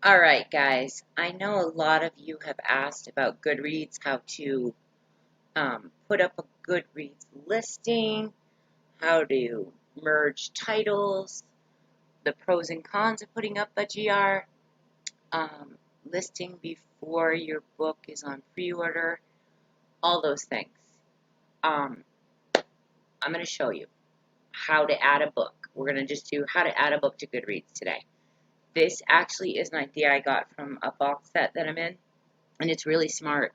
All right, guys. I know a lot of you have asked about Goodreads, how to put up a Goodreads listing, how to merge titles, the pros and cons of putting up a GR listing before your book is on pre-order, all those things. I'm going to show you how to add a book. We're going to just do how to add a book to Goodreads today. This actually is an idea I got from a box set that I'm in, and it's really smart.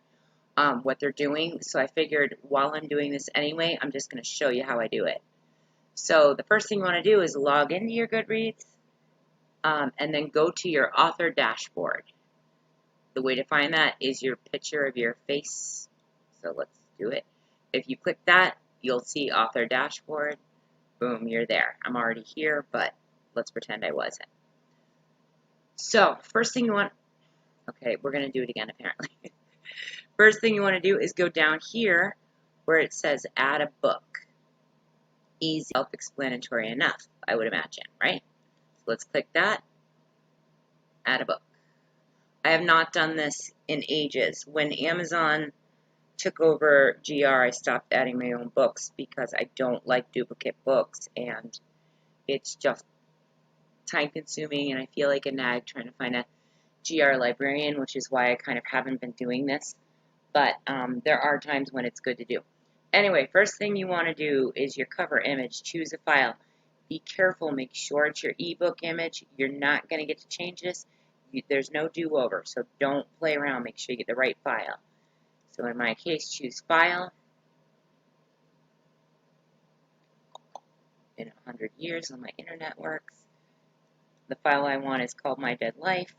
What they're doing. So I figured while I'm doing this anyway, I'm just going to show you how I do it. So the first thing you want to do is log into your Goodreads and then go to your author dashboard. The way to find that is your picture of your face. So let's do it. If you click that, you'll see author dashboard. Boom, you're there. I'm already here, but let's pretend I wasn't. So first thing you want, okay, we're going to do it again apparently. First thing you want to do is go down here where it says add a book. Easy, self-explanatory enough, I would imagine, right? So let's click that, add a book. I have not done this in ages. When Amazon took over GR, I stopped adding my own books because I don't like duplicate books, and it's just time-consuming, and I feel like a nag trying to find a GR librarian, which is why I kind of haven't been doing this. But there are times when it's good to do. Anyway, first thing you want to do is your cover image. Choose a file. Be careful. Make sure it's your ebook image. You're not going to get to change this. There's no do-over, so don't play around. Make sure you get the right file. So in my case, choose File. In 100 years on my internet works. The file I want is called My Dead Life.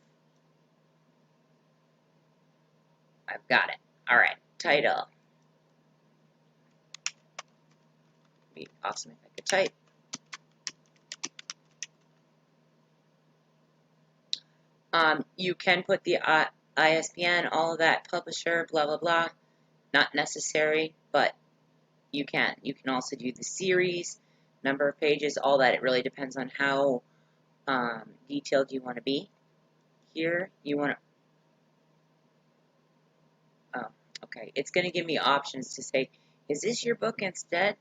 I've got it. All right, title. It'd be awesome if I could type. You can put the ISBN, all of that, publisher, blah, blah, blah. Not necessary, but you can. You can also do the series, number of pages, all that. It really depends on how detailed you want to be. Here, you want to, okay, it's going to give me options to say, is this your book instead?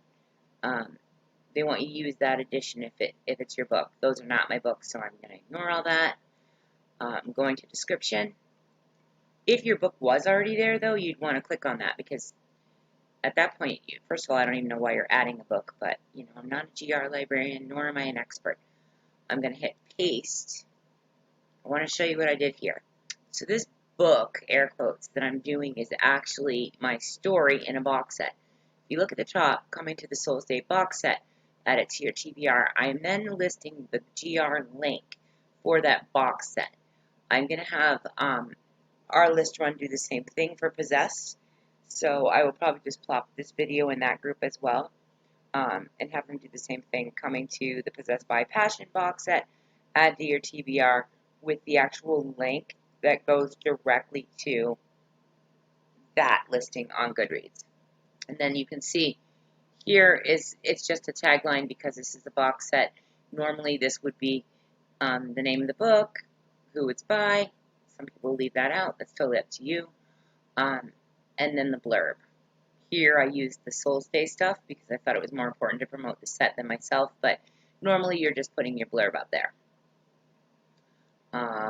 They want you to use that edition if it's your book. Those are not my books, so I'm going to ignore all that. I'm going to description. If your book was already there, though, you'd want to click on that because at that point, first of all, I don't even know why you're adding a book, but, you know, I'm not a GR librarian, nor am I an expert. I'm going to hit paste. I want to show you what I did here. So this book, air quotes, that I'm doing is actually my story in a box set. If you look at the top, coming to the Soul State box set, add it to your TBR. I'm then listing the GR link for that box set. I'm going to have our list run do the same thing for Possessed. So I will probably just plop this video in that group as well and have them do the same thing, coming to the Possessed by Passion box set, add to your TBR with the actual link that goes directly to that listing on Goodreads. And then you can see here it's just a tagline because this is the box set. Normally this would be the name of the book, who it's by. Some people leave that out. That's totally up to you. And then the blurb. Here I used the Soul Stay stuff because I thought it was more important to promote the set than myself, but normally you're just putting your blurb up there.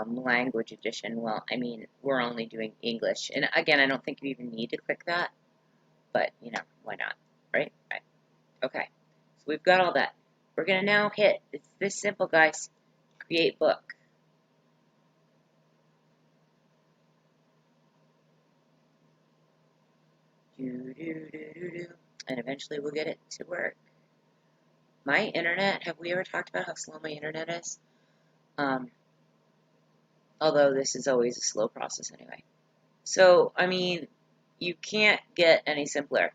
Language edition, well, I mean, we're only doing English. And again, I don't think you even need to click that, but, you know, why not, right? Right. Okay, so we've got all that. We're going to now hit, it's this simple, guys, create book. And eventually we'll get it to work. My internet, have we ever talked about how slow my internet is? Although this is always a slow process anyway. So, I mean, you can't get any simpler.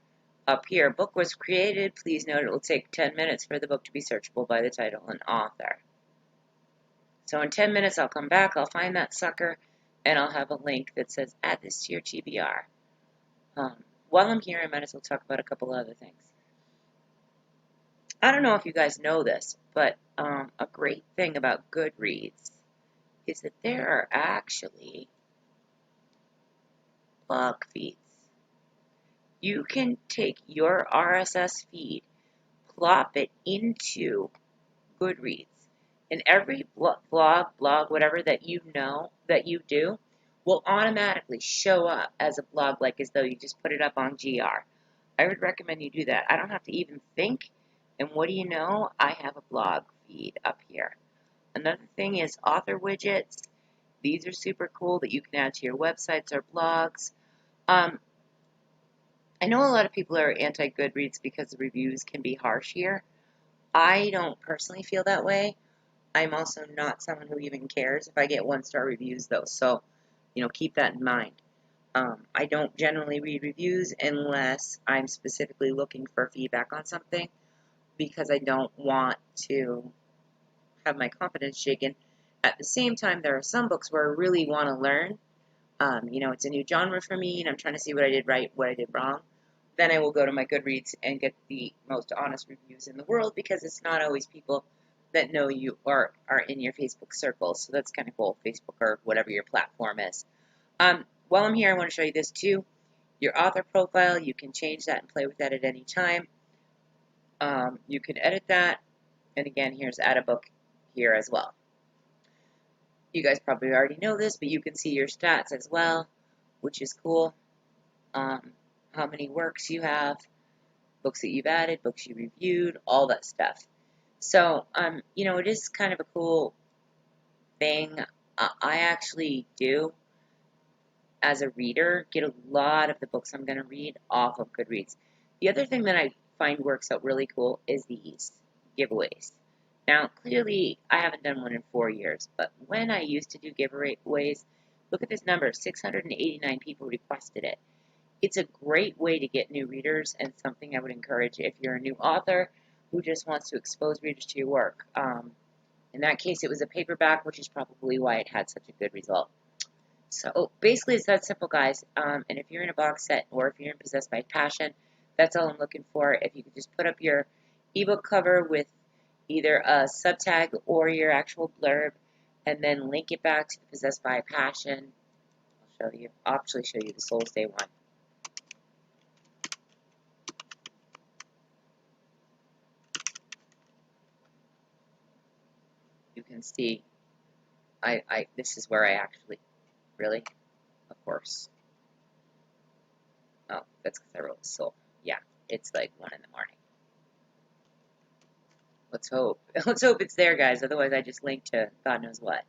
Up here, book was created. Please note it will take 10 minutes for the book to be searchable by the title and author. So in 10 minutes, I'll come back, I'll find that sucker, and I'll have a link that says, add this to your TBR. While I'm here, I might as well talk about a couple other things. I don't know if you guys know this, but a great thing about Goodreads is that there are actually blog feeds. You can take your RSS feed, plop it into Goodreads, and every blog, whatever that you know that you do will automatically show up as a blog, like as though you just put it up on GR. I would recommend you do that. I don't have to even think, and what do you know? I have a blog feed up here. Another thing is author widgets. These are super cool that you can add to your websites or blogs. I know a lot of people are anti-Goodreads because the reviews can be harsh here. I don't personally feel that way. I'm also not someone who even cares if I get one-star reviews, though, so, keep that in mind. I don't generally read reviews unless I'm specifically looking for feedback on something because I don't want to have my confidence shaken. At the same time, there are some books where I really want to learn. It's a new genre for me, and I'm trying to see what I did right, what I did wrong. Then I will go to my Goodreads and get the most honest reviews in the world because it's not always people that know you or are in your Facebook circles. So that's kind of cool, Facebook or whatever your platform is. While I'm here, I want to show you this too. Your author profile, you can change that and play with that at any time. You can edit that. And again, here's add a book here as well. You guys probably already know this, but you can see your stats as well, which is cool. How many works you have, books that you've added, books you reviewed, all that stuff. So, it is kind of a cool thing. I actually do, as a reader, get a lot of the books I'm going to read off of Goodreads. The other thing that I find works out really cool is these giveaways. Now, clearly, I haven't done one in 4 years, but when I used to do giveaways, look at this number, 689 people requested it. It's a great way to get new readers and something I would encourage if you're a new author who just wants to expose readers to your work. In that case, it was a paperback, which is probably why it had such a good result. So basically, it's that simple, guys. And if you're in a box set or if you're in Possessed by Passion, that's all I'm looking for. If you could just put up your ebook cover with either a subtag or your actual blurb, and then link it back to the Possessed by Passion. I'll show you. I'll actually show you the Souls Day one. You can see, this is where I actually, really, of course. Oh, that's because I wrote Soul. Yeah, it's like 1 in the morning. Let's hope. Let's hope it's there, guys. Otherwise, I just linked to God knows what.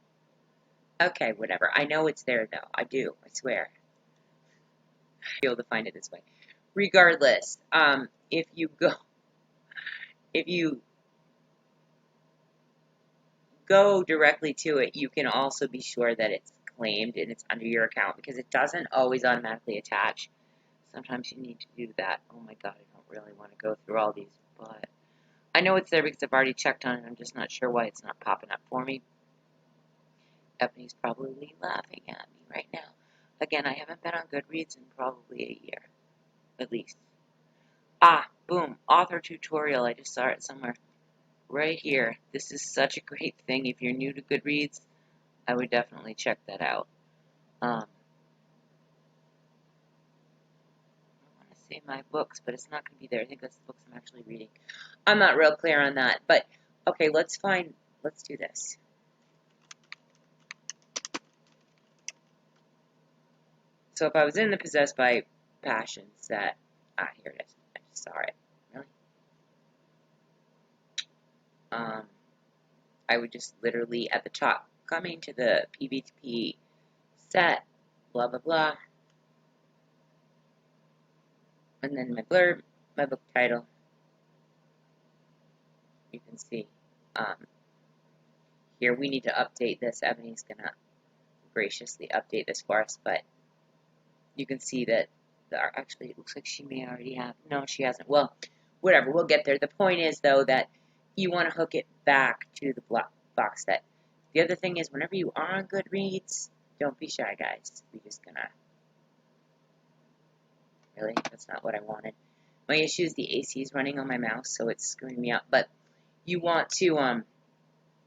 Okay, whatever. I know it's there, though. I do. I swear. I'll be able to find it this way. Regardless, if you go directly to it, you can also be sure that it's claimed and it's under your account because it doesn't always automatically attach. Sometimes you need to do that. Oh my God, I don't really want to go through all these, but I know it's there because I've already checked on it. I'm just not sure why it's not popping up for me. Ebony's probably laughing at me right now. Again, I haven't been on Goodreads in probably a year, at least. Ah, boom, author tutorial. I just saw it somewhere. Right here. This is such a great thing. If you're new to Goodreads, I would definitely check that out. I want to say my books, but it's not going to be there. I think that's the books I'm actually reading. I'm not real clear on that, but okay, let's do this. So if I was in the Possessed by Passion set, here it is. I just saw it. Really? I would just literally at the top, coming to the PvP set, blah, blah, blah. And then my blurb, my book title. You can see here we need to update this. Ebony's going to graciously update this for us, but you can see that actually it looks like she may already have. No, she hasn't. Well, whatever. We'll get there. The point is, though, that you want to hook it back to the box set. The other thing is, whenever you are on Goodreads, don't be shy, guys. We're just going to... Really? That's not what I wanted. My issue is the AC is running on my mouse, so it's screwing me up. But you want to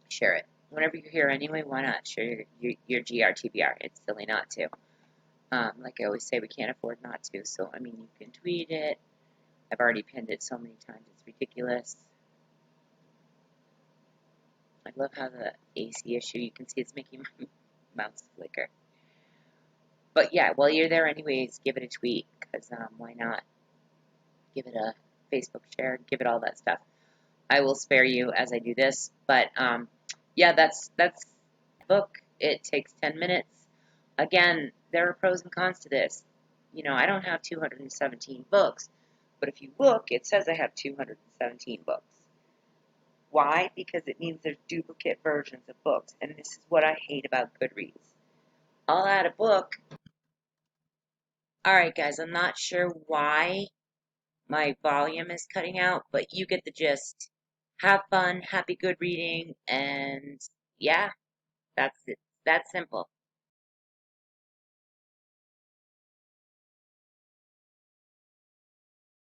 share it. Whenever you're here anyway, why not share your GRTBR? It's silly not to. Like I always say, we can't afford not to. So, I mean, you can tweet it. I've already pinned it so many times, it's ridiculous. I love how the AC issue, you can see it's making my mouse flicker. But yeah, while you're there anyways, give it a tweet, because why not? Give it a Facebook share, give it all that stuff. I will spare you as I do this, but yeah, that's book. It takes 10 minutes. Again, there are pros and cons to this. You know, I don't have 217 books, but if you look, it says I have 217 books. Why? Because it means there's duplicate versions of books, and this is what I hate about Goodreads. I'll add a book. Alright, guys, I'm not sure why my volume is cutting out, but you get the gist. Have fun, happy good reading, and yeah, that's it. That's simple.